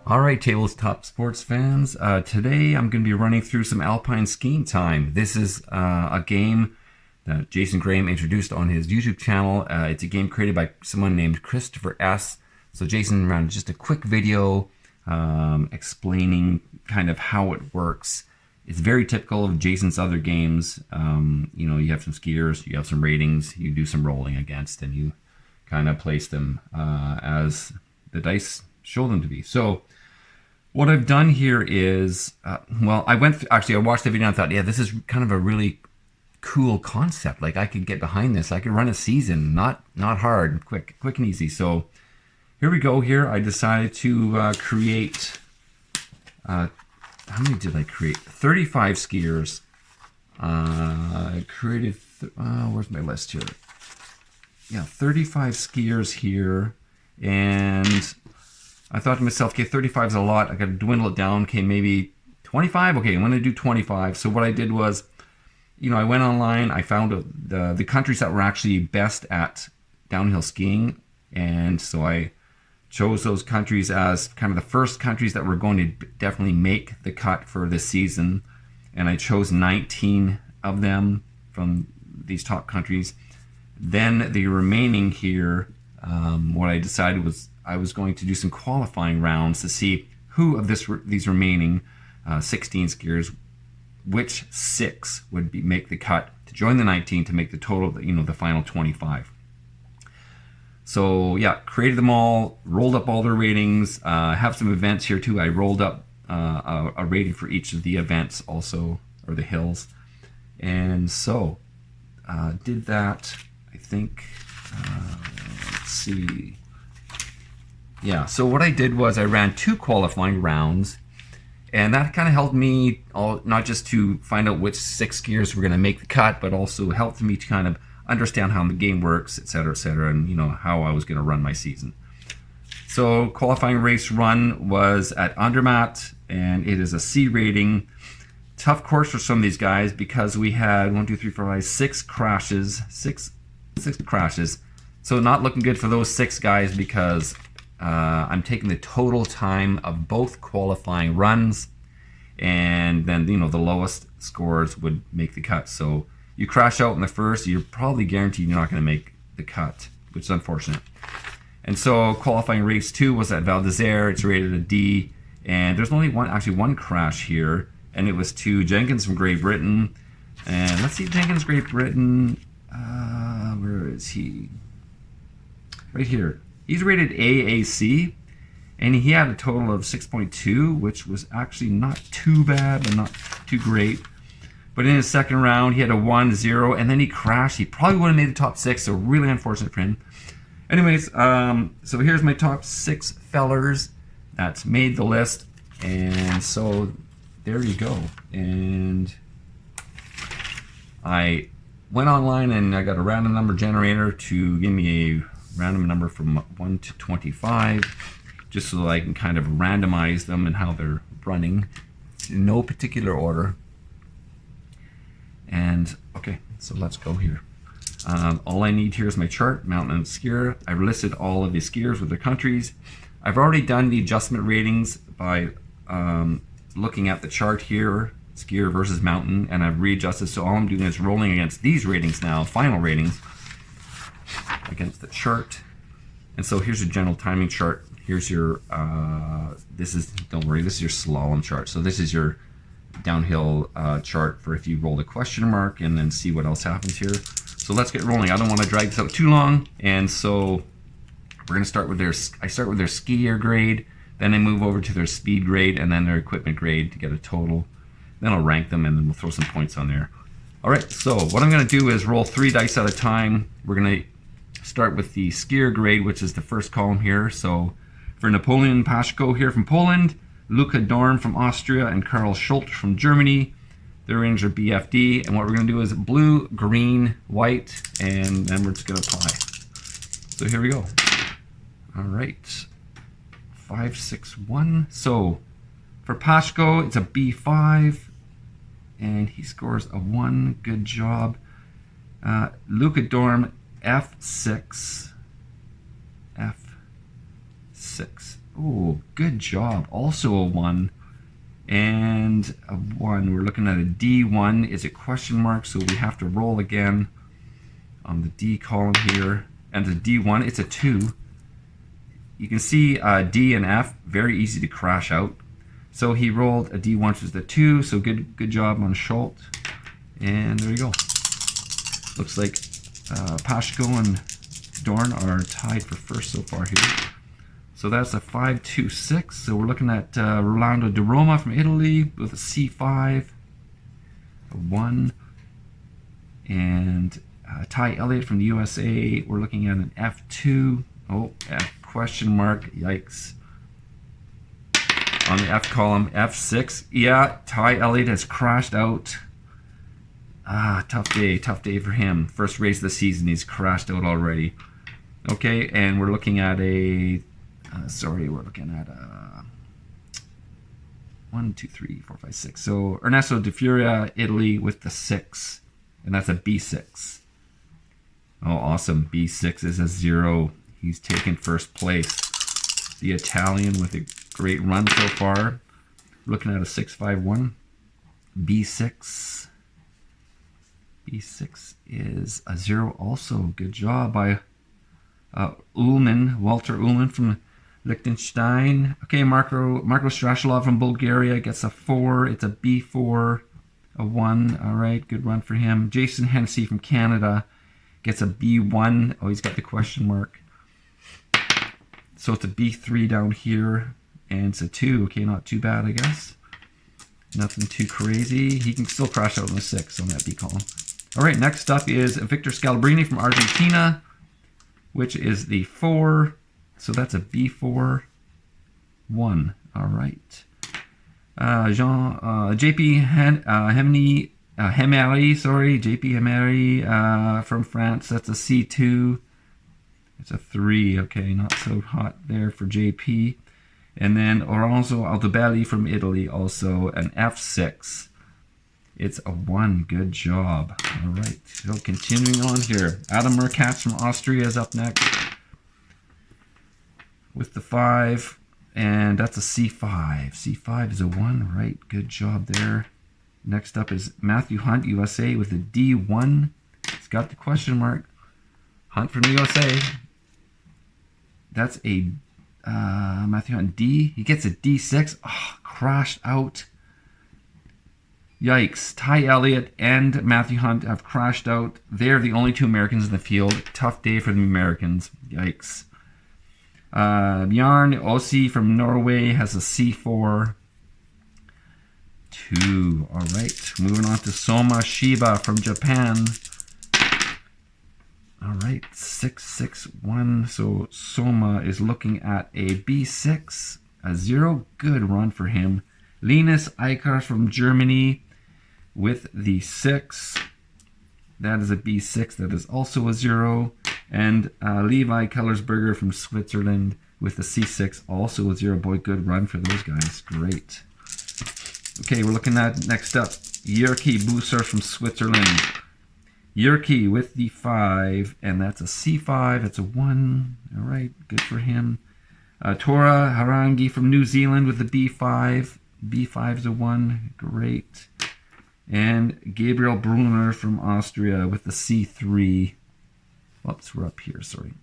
All right, tabletop sports fans. Today I'm going to be running through some Alpine skiing time. This is a game that Jason Graham introduced on his YouTube channel. It's a game created by someone named Christopher S. So Jason ran just a quick video explaining kind of how it works. It's very typical of Jason's other games. You have some skiers, you have some ratings, you do some rolling against, and you kind of place them as the dice show them to be. So what I've done here is, I watched the video and I thought, yeah, this is kind of a really cool concept. Like, I could get behind this. I could run a season, not hard, quick and easy. So here we go. Here I decided to create, how many did I create? 35 skiers. I created, where's my list here? Yeah, 35 skiers here. And I thought to myself, okay, 35 is a lot. I got to dwindle it down. Okay, maybe 25. Okay, I'm going to do 25. So what I did was, I went online. I found the countries that were actually best at downhill skiing. And so I chose those countries as kind of the first countries that were going to definitely make the cut for this season. And I chose 19 of them from these top countries. Then the remaining here, what I decided was I was going to do some qualifying rounds to see who of these remaining 16 skiers, which 6 would make the cut to join the 19 to make the total, the final 25. So yeah, created them all, rolled up all their ratings. Have some events here too. I rolled up a rating for each of the events also, or the hills. And so did that, I think, let's see. Yeah, so what I did was I ran 2 qualifying rounds, and that kind of helped me not just to find out which 6 skiers were going to make the cut, but also helped me to kind of understand how the game works, etc., and how I was going to run my season. So qualifying race 1 was at Andermatt, and it is a C rating. Tough course for some of these guys because we had 6 crashes, six crashes. So not looking good for those 6 guys because I'm taking the total time of both qualifying runs, and then the lowest scores would make the cut. So you crash out in the first, you're probably guaranteed you're not going to make the cut, which is unfortunate. And so qualifying race 2 was at Val d'Isère. It's rated a D, and there's only one crash here, and it was to Jenkins from Great Britain. And let's see, Jenkins, Great Britain. Where is he? Right here. He's rated AAC, and he had a total of 6.2, which was actually not too bad, but not too great. But in his second round, he had a 1-0, and then he crashed. He probably would have made the top 6, so really unfortunate for him. Anyways, so here's my top 6 fellers that made the list, and so there you go. And I went online and I got a random number generator to give me a random number from 1 to 25, just so that I can kind of randomize them and how they're running in no particular order. And okay, so let's go here. All I need here is my chart, mountain and skier. I've listed all of the skiers with their countries. I've already done the adjustment ratings by looking at the chart here, skier versus mountain, and I've readjusted. So all I'm doing is rolling against these ratings now, final ratings, against the chart. And so here's your general timing chart. Here's your don't worry, this is your slalom chart. So this is your downhill chart for if you roll a question mark, and then see what else happens here. So let's get rolling. I don't want to drag this out too long, and so we're going to start with I start with their skier grade, then I move over to their speed grade, and then their equipment grade to get a total. Then I'll rank them, and then we'll throw some points on there. All right, so what I'm going to do is roll 3 dice at a time. We're going to start with the skier grade, which is the first column here. So for Napoleon Pashko here from Poland, Luca Dorn from Austria, and Karl Schultz from Germany. Their ratings are BFD, and what we're going to do is blue, green, white, and then we're just going to apply. So here we go. All right, 5, 6, 1. So for Pashko, it's a B5, and he scores a 1. Good job. Luca Dorn, F6. F6. Oh, good job. Also a 1 and a 1. We're looking at a D1. Is it question mark? So we have to roll again on the D column here. And the D1, it's a 2. You can see D and F, very easy to crash out. So he rolled a D1, which is the 2. So good job on Schultz. And there you go. Looks like Pashko and Dorn are tied for first so far here. So that's a 5-2-6. So we're looking at Rolando Di Roma from Italy with a C5, a 1. And Ty Elliott from the USA, we're looking at an F2. Oh, F question mark, yikes. On the F column, F6. Yeah, Ty Elliott has crashed out. Tough day for him. First race of the season, he's crashed out already. Okay, and we're looking at a, we're looking at a 1, 2, 3, 4, 5, 6. So Ernesto Di Furia, Italy with the 6, and that's a B6. Oh, awesome. B6 is a 0. He's taken first place. The Italian with a great run so far. Looking at a 6-5-1. B6. B6 is a 0 also. Good job by Ullman, Walter Ullman from Liechtenstein. Okay, Marco Strashilov from Bulgaria gets a 4. It's a B4, a 1. All right, good run for him. Jason Hennessy from Canada gets a B1. Oh, he's got the question mark. So it's a B3 down here, and it's a 2. Okay, not too bad, I guess. Nothing too crazy. He can still crash out in the 6 on that B column. All right, next up is Victor Scalabrini from Argentina, which is the 4. So that's a B4, 1. All right. JP Hemery from France. That's a C2. It's a 3. Okay, not so hot there for JP. And then Oronzo Altobelli from Italy, also an F6. It's a 1. Good job. All right. So continuing on here. Adam Merkatz from Austria is up next with the 5. And that's a C5. C5 is a 1. Right. Good job there. Next up is Matthew Hunt, USA, with a D1. It's got the question mark. Hunt from the USA. That's a Matthew Hunt D. He gets a D6. Oh, crashed out. Yikes. Ty Elliott and Matthew Hunt have crashed out. They're the only 2 Americans in the field. Tough day for the Americans. Yikes. Bjarne Ossi from Norway has a C4. 2. All right. Moving on to Soma Shiba from Japan. All right. 6-6-1. So Soma is looking at a B6. A 0. Good run for him. Linus Eicher from Germany with the 6. That is a B6. That is also a 0. And Levi Kellersberger from Switzerland with the C6. Also a 0. Boy, good run for those guys. Great. Okay, we're looking at next up Jyrki Busser from Switzerland. Jyrki with the 5, and that's a C5. It's a 1. All right, good for him. Tora Harangi from New Zealand with the B5. B5 is a 1. Great. And Gabriel Brunner from Austria with the C3. Oops, we're up here, sorry.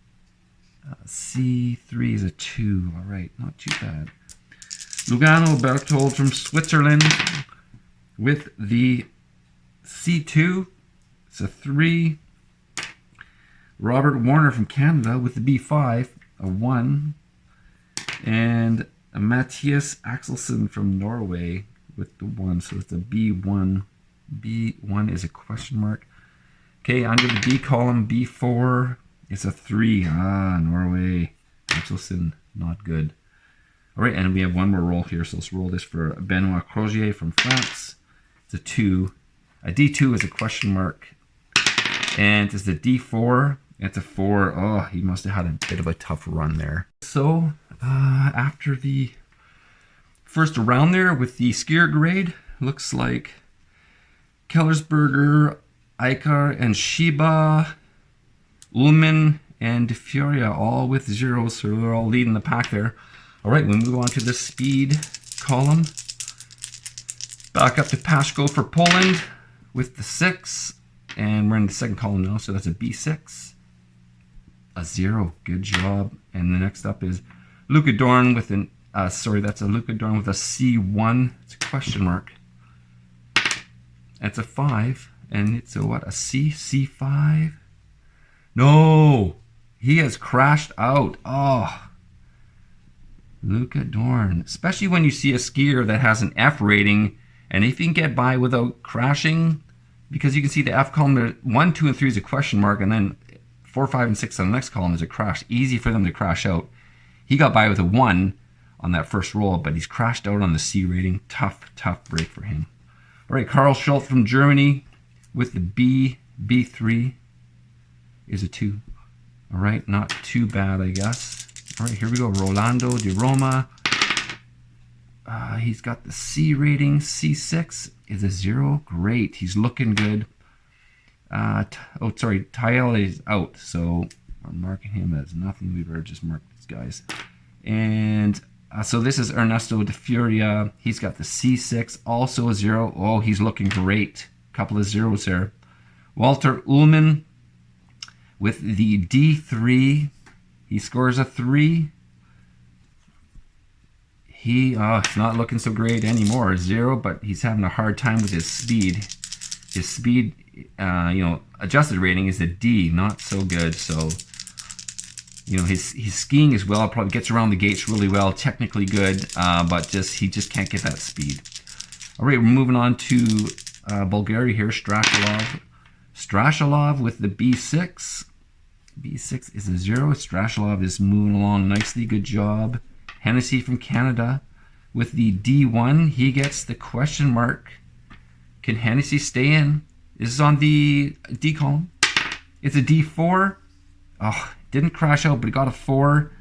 C3 is a 2. All right, not too bad. Lugano Berthold from Switzerland with the C2. It's a 3. Robert Warner from Canada with the B5, a 1. And Matthias Axelsen from Norway with the 1. So it's a B1. B1 is a question mark. Okay, under the B column, B4. It's a 3. Norway. Axelsen, not good. All right, and we have one more roll here, so let's roll this for Benoit Crozier from France. It's a 2. A D2 is a question mark. And it's the D4. It's a 4. Oh, he must have had a bit of a tough run there. So, after the first round there with the skier grade, looks like Kellersberger, Eicher, and Shiba, Ullman, and Furia all with 0, so they're all leading the pack there. All right, we move on to the speed column. Back up to Pashko for Poland with the 6. And we're in the second column now, so that's a B6. A 0, good job. And the next up is Luca Dorn with an, that's a Luca Dorn with a C1. It's a question mark. That's a 5. And it's a what, a C? C5? No! He has crashed out. Oh. Luca Dorn. Especially when you see a skier that has an F rating, and if you can get by without crashing, because you can see the F column, 1, 2, and 3 is a question mark, and then 4, 5, and 6 on the next column is a crash. Easy for them to crash out. He got by with a 1 on that first roll, but he's crashed out on the C rating. Tough, tough break for him. All right, Karl Schultz from Germany with the B3 is a 2. All right, not too bad, I guess. All right, here we go. Rolando Di Roma. He's got the C rating. C6 is a 0. Great. He's looking good. Tael is out, so I'm marking him as nothing. We better just mark these guys. And so this is Ernesto de Furia. He's got the C6, also a 0. Oh, he's looking great. Couple of zeros there. Walter Ullmann with the D3. He scores a 3. It's not looking so great anymore. 0, but he's having a hard time with his speed. His speed, adjusted rating is a D, not so good. So, his skiing as well. Probably gets around the gates really well, technically good, but he just can't get that speed. All right, we're moving on to Bulgaria here. Strashilov with the B6. B6 is a 0. Strashilov is moving along nicely. Good job. Hennessy from Canada with the D1. He gets the question mark. Can Hennessy stay in? This is on the D column. It's a D4. Oh, didn't crash out, but he got a 4.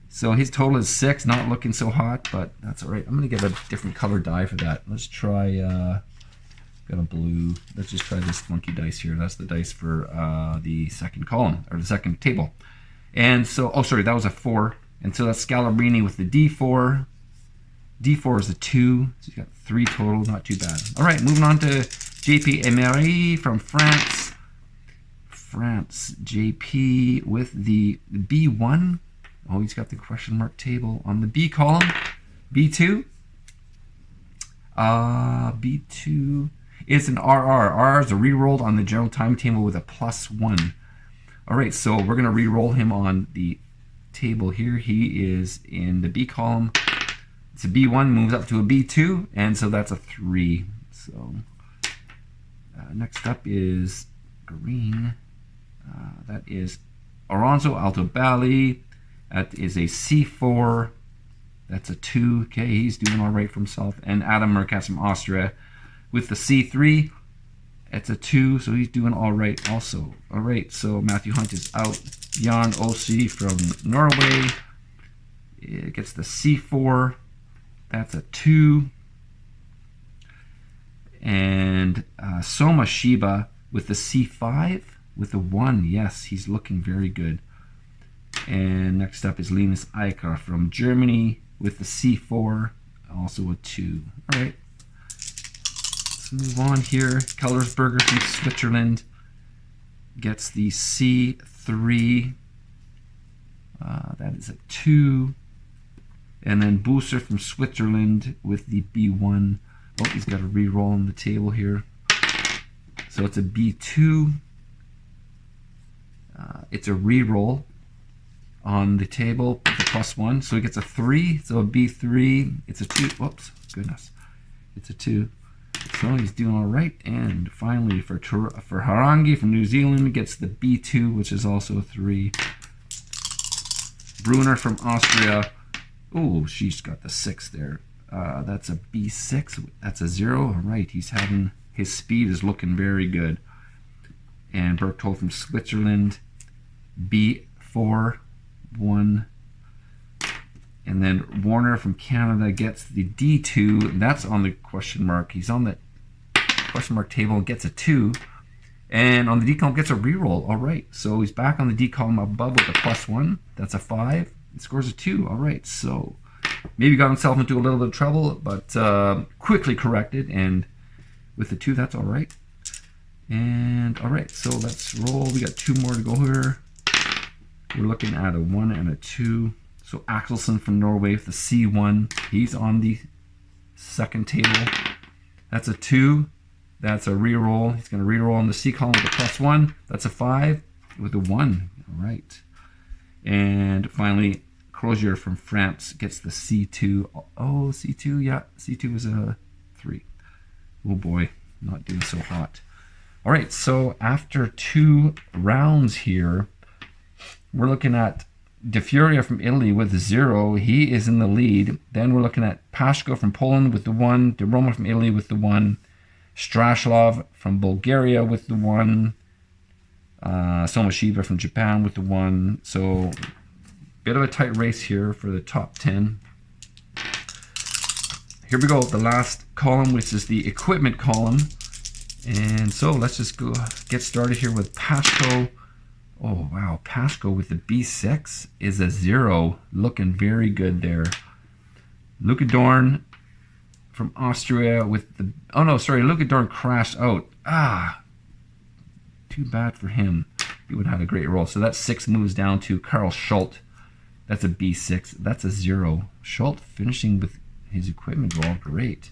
So his total is 6. Not looking so hot, but that's all right. I'm going to get a different color die for that. Let's try, got a blue. Let's just try this funky dice here. That's the dice for the second column, or the second table. And so, that was a 4. And so that's Scalabrini with the D4. D4 is a 2. So you got 3 total. Not too bad. All right, moving on to JP Emery from France. JP with the B1. Oh, he's got the question mark table on the B column. B2. B2 is an RR. RR is a rerolled on the general timetable with a +1. All right, so we're going to re-roll him on the table here. He is in the B column. It's a B1, moves up to a B2, and so that's a 3. So next up is green. That is Oronzo Altobelli. That is a C4. That's a 2. Okay, he's doing all right for himself. And Adam Merkas from Austria with the C3. It's a 2, so he's doing all right also. All right, so Matthew Hunt is out. Jan Osi from Norway gets the C4. That's a 2. And Soma Shiba with the C5 with a 1. Yes, he's looking very good. And next up is Linus Eicher from Germany with the C4, also a 2. All right. Let's move on here. Kellersberger from Switzerland gets the C3. That is a 2. And then Busser from Switzerland with the B1. Oh, he's got a re-roll on the table here. So it's a B2. It's a re-roll on the table with a +1. So he gets a 3. So a B3. It's a 2. Whoops, goodness. It's a 2. So he's doing all right. And finally, for Harangi from New Zealand, gets the B2, which is also a 3. Brunner from Austria. Oh, she's got the 6 there. That's a B6. That's a 0. All right, he's having, his speed is looking very good. And Berchtold from Switzerland, B4, 1. And then Warner from Canada gets the D2. That's on the question mark. He's on the question mark table and gets a 2. And on the D column gets a reroll. All right, so he's back on the D column above with a +1. That's a 5. It scores a 2. All right, so Maybe got himself into a little bit of trouble, but quickly corrected. And with the 2, that's all right. And all right, so let's roll. We got 2 more to go here. We're looking at a 1 and a 2. So Axelson from Norway with the C1. He's on the second table. That's a 2. That's a reroll. He's going to reroll on the C column with a +1. That's a 5 with a 1. All right. And finally, Crozier from France gets the C2. Oh, C2, yeah. C2 was a 3. Oh boy, not doing so hot. All right, so after 2 rounds here, we're looking at De Furia from Italy with 0. He is in the lead. Then we're looking at Pashko from Poland with the 1. De Roma from Italy with the 1. Strashlov from Bulgaria with the 1. Somoshiba from Japan with the 1. So bit of a tight race here for the top 10. Here we go, the last column, which is the equipment column. And so let's just go get started here with Pashko. Oh wow, Pashko with the B6 is a 0, looking very good there. Luka Dorn from Austria with the, oh no, sorry, Luka Dorn crashed out. Too bad for him. He would have had a great roll. So that 6 moves down to Karl Schult. That's a B6. That's a 0. Schult finishing with his equipment roll. Great.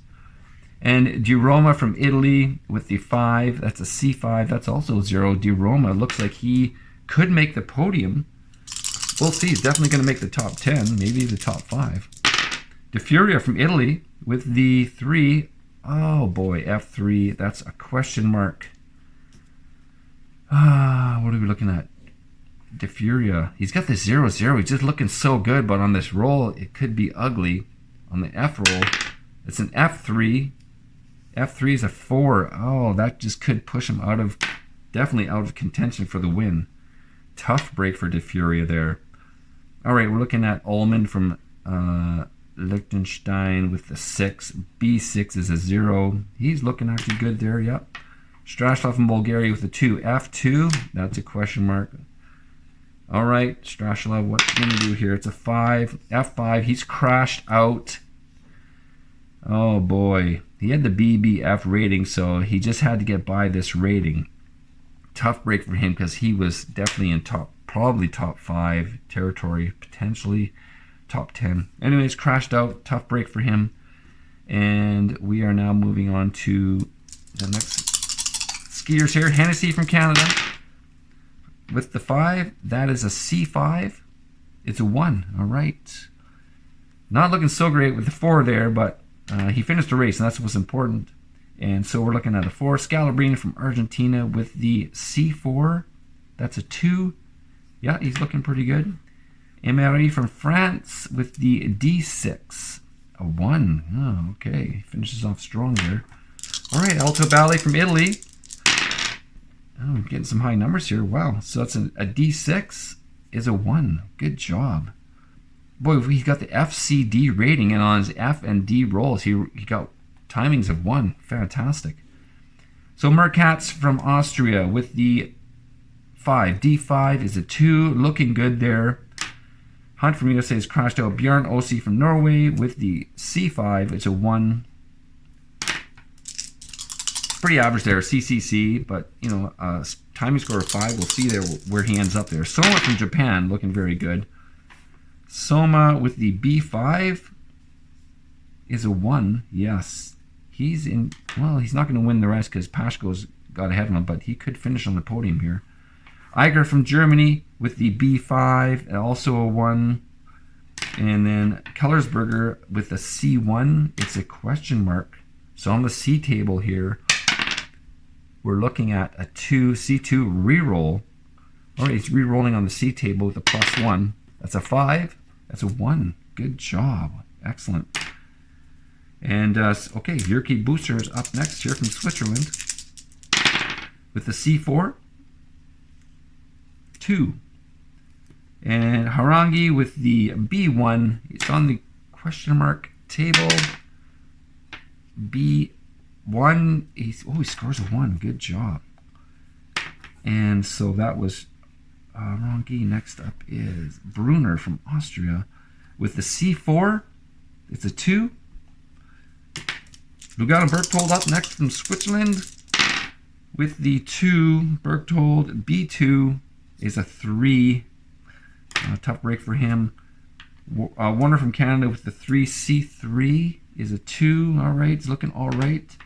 And Di Roma from Italy with the 5. That's a C5. That's also 0. Di Roma looks like he could make the podium. We'll see. He's definitely going to make the top 10. Maybe the top 5. De Furia from Italy with the 3. Oh boy, F3. That's a question mark. What are we looking at? De Furia. He's got the 0-0. He's just looking so good, but on this roll, it could be ugly. On the F roll, it's an F3. F3 is a 4. Oh, that just could push him out of, definitely out of contention for the win. Tough break for De Furia there. All right, we're looking at Ullman from Liechtenstein with the 6. B6 is a 0. He's looking actually good there, yep. Strashlov from Bulgaria with the 2. F2, that's a question mark. All right, Strashlov, what are you going to do here? It's a 5. F5, he's crashed out. Oh boy, he had the BBF rating, so he just had to get by this rating. Tough break for him because he was definitely in probably top 5 territory, potentially top 10. Anyways, crashed out, tough break for him. And we are now moving on to the next skiers here. Hennessy from Canada with the 5. That is a C5. It's a 1. All right. Not looking so great with the 4 there, but he finished the race, and that's what's important. And so we're looking at a 4. Scalabrini from Argentina with the C4. That's a 2. Yeah, he's looking pretty good. Emery from France with the D6. A 1. Oh, okay. He finishes off strong there. All right, Alto Ballet from Italy. Oh, getting some high numbers here. Wow. So that's a D6 is a 1. Good job. Boy, he's got the FCD rating, and on his F and D rolls, he got timings of 1. Fantastic. So Merkatz from Austria with the 5. D5 is a 2. Looking good there. Hunt from USA has crashed out. Bjorn Ossi from Norway with the C5. It's a 1. Pretty average there, CCC, but you know, timing score of 5. We'll see there where he ends up there. Soma from Japan looking very good. Soma with the B5 is a 1. Yes, he's in. Well, he's not going to win the rest because Pashko's got ahead of him, but he could finish on the podium here. Eiger from Germany with the B5, also a 1. And then Kellersberger with the C1. It's a question mark. So on the C table here, we're looking at a 2 C2 reroll. All right, he's re-rolling on the C table with a +1. That's a 5. That's a 1. Good job. Excellent. And okay, Jyrki Booster is up next here from Switzerland with the C4. 2. And Harangi with the B1. It's on the question mark table. B1. He scores a 1. Good job. And so that was Harangi. Next up is Brunner from Austria with the C4. It's a 2. Lugano Berchtold up next from Switzerland with the 2. Berchtold B2 is a 3. Tough break for him. Warner from Canada with the 3. C3 is a 2. All right, it's looking all right.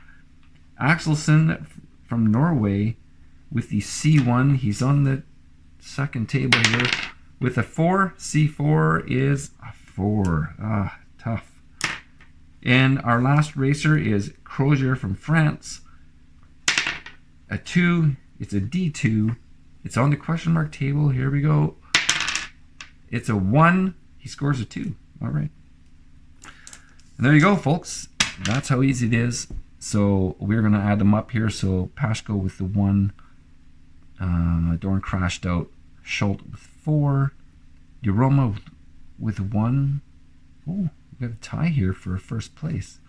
Axelsen from Norway with the C1. He's on the second table here with a 4. C4 is a 4. Tough. And our last racer is Crozier from France. A 2. It's a D2. It's on the question mark table. Here we go. It's a 1. He scores a 2. All right. And there you go, folks. That's how easy it is. So we're going to add them up here. So Pashko with the 1. Dorn crashed out. Schultz with 4. Uroma with 1. Oh, we got a tie here for first place.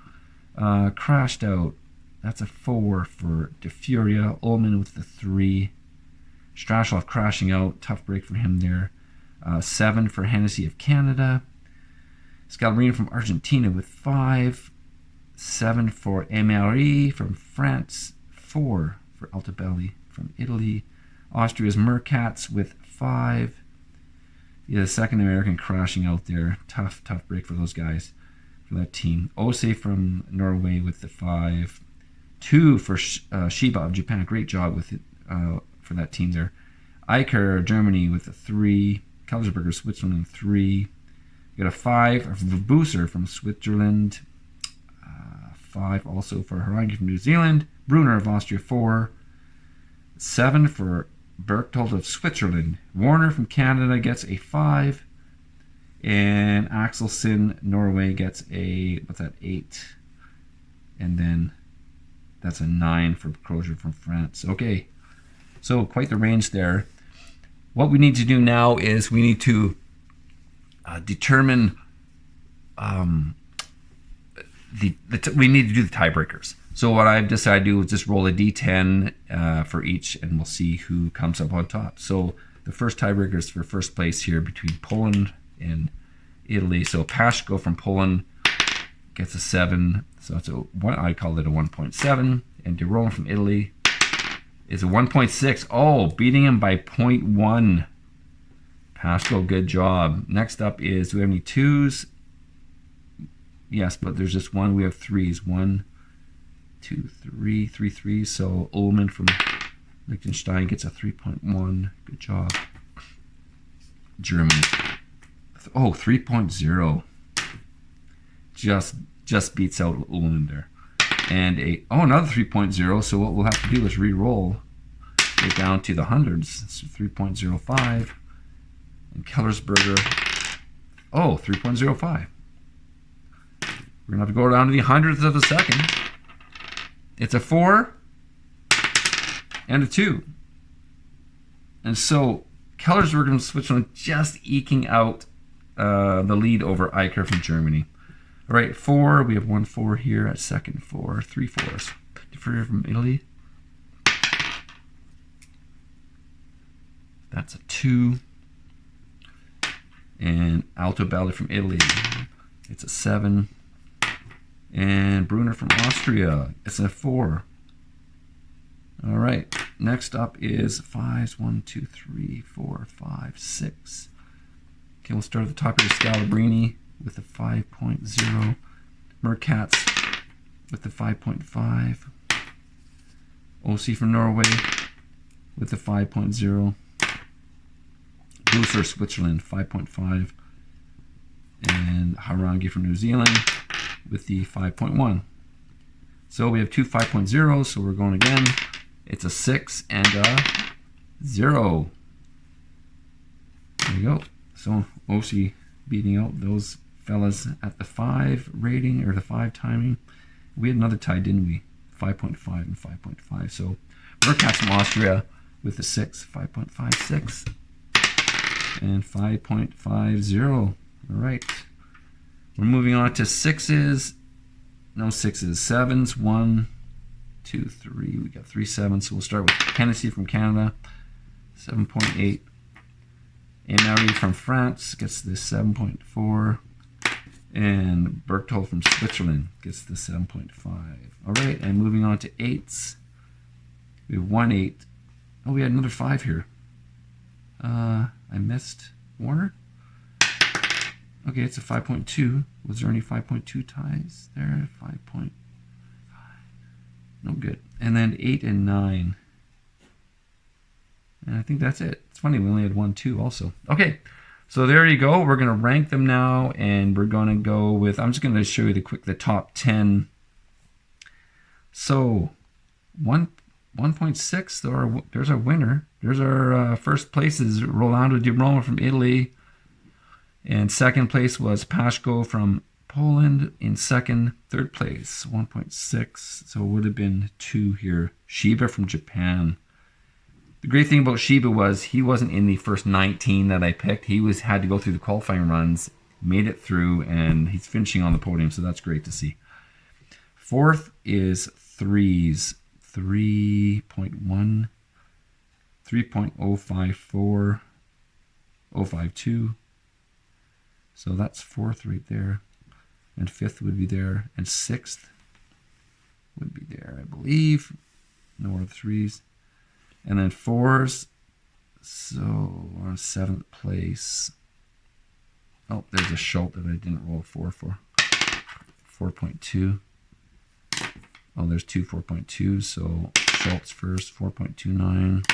Crashed out. That's a 4 for De Furia. Ullman with the 3. Strashov crashing out. Tough break for him there. 7 for Hennessy of Canada. Scalabrini from Argentina with 5. 7 for Emery from France. 4 for Altobelli from Italy. Austria's Merkatz with 5. Yeah, the second American crashing out there. Tough break for those guys, for that team. Ose from Norway with the 5. 2 for Shiba of Japan. Great job with it for that team there. Eicher, Germany with a 3. Kellersberger, Switzerland, 3. You got a 5 for Buser from Switzerland. 5 also for Harangi from New Zealand. Brunner of Austria, 4. 7 for Berchtold of Switzerland. Warner from Canada gets a 5. And Axelsen, Norway, gets a, what's that, 8. And then that's a 9 for Crozier from France. Okay, so quite the range there. What we need to do now is we need to determine we need to do the tiebreakers. So what I've decided to do is just roll a d10 for each, and we'll see who comes up on top. So the first tiebreaker is for first place here between Poland and Italy. So Pashko from Poland gets a 7. So that's I call it a 1.7. And De Rome from Italy is a 1.6. Oh, beating him by 0.1. Pashko, good job. Next up is, do we have any 2s? Yes, but there's just 1. We have 3s. 1, 2, 3. 3 3s. So Ullman from Liechtenstein gets a 3.1. Good job. Germany. Oh, 3.0. Just beats out Ullman there. And another 3.0. So what we'll have to do is re-roll it down to the hundreds. So 3.05. And Kellersberger, 3.05. We're going to have to go down to the hundredths of a second. It's a 4 and a 2. And so Kellersberger from Switzerland just eking out the lead over Eicher from Germany. All right, 4. We have 1 4 here at second. 4, 3 4s. Differ from Italy. That's a 2. And Altobelli from Italy. It's a 7. And Brunner from Austria. It's a 4. All right. Next up is 5s. 1, 2, 3, 4, 5, 6. Okay, we'll start at the top here. Scalabrini with the 5.0. Merkatz with the 5.5. OC from Norway with the 5.0. Buser, Switzerland, 5.5. And Harangi from New Zealand with the 5.1. So we have 2 5.0s, so we're going again. It's a 6 and a 0. There you go. So OC beating out those fellas at the 5 rating, or the 5 timing. We had another tie, didn't we? 5.5 and 5.5. So Merkatz from Austria with the 6, 5.56. And 5.50. All right. We're moving on to 6s. No 6s. 7s. 1, 2, 3. We got 3 7s. So we'll start with Hennessy from Canada. 7.8. Emery from France gets this 7.4. And Berchtold from Switzerland gets the 7.5. All right, and moving on to 8s. We have 1 8. Oh, we had another 5 here. I missed Warner. Okay, it's a 5.2. Was there any 5.2 ties there? 5.5. No good. And then 8 and 9. And I think that's it. It's funny, we only had 1 2 also. Okay, so there you go. We're going to rank them now, and we're going to go with, I'm just going to show you the top 10. So 1.6, there's our winner. There's our first place is Rolando Di Roma from Italy. And second place was Pashko from Poland in second. Third place, 1.6. So it would have been 2 here. Shiba from Japan. The great thing about Shiba was he wasn't in the first 19 that I picked. He had to go through the qualifying runs, made it through, and he's finishing on the podium. So that's great to see. Fourth is threes. 3.1, 3.054, 052. So that's fourth right there. And fifth would be there. And sixth would be there, I believe. No more threes. And then fours. So we're on seventh place. Oh, there's a Schultz that I didn't roll 4 for. 4.2. Oh, there's 2 4.2. So Schultz first, 4.29.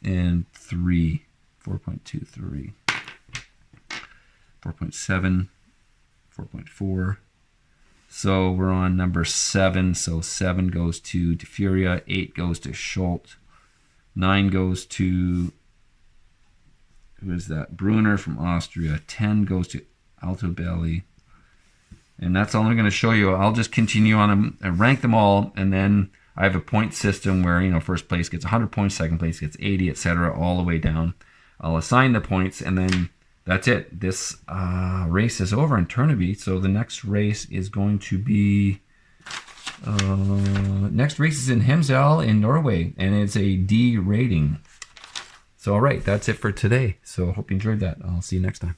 And 3, 4.23. 4.7, 4.4. So we're on number 7. So 7 goes to De Furia, 8 goes to Schultz, 9 goes to, who is that? Brunner from Austria. 10 goes to Altobelli. And that's all I'm going to show you. I'll just continue on and rank them all, and then I have a point system where, you know, first place gets 100 points, second place gets 80, etc., all the way down. I'll assign the points, and then that's it. This race is over in Taernaby, so the next race is going to be... next race is in Hemsedal in Norway, and it's a D rating. So, all right, that's it for today. So, hope you enjoyed that. I'll see you next time.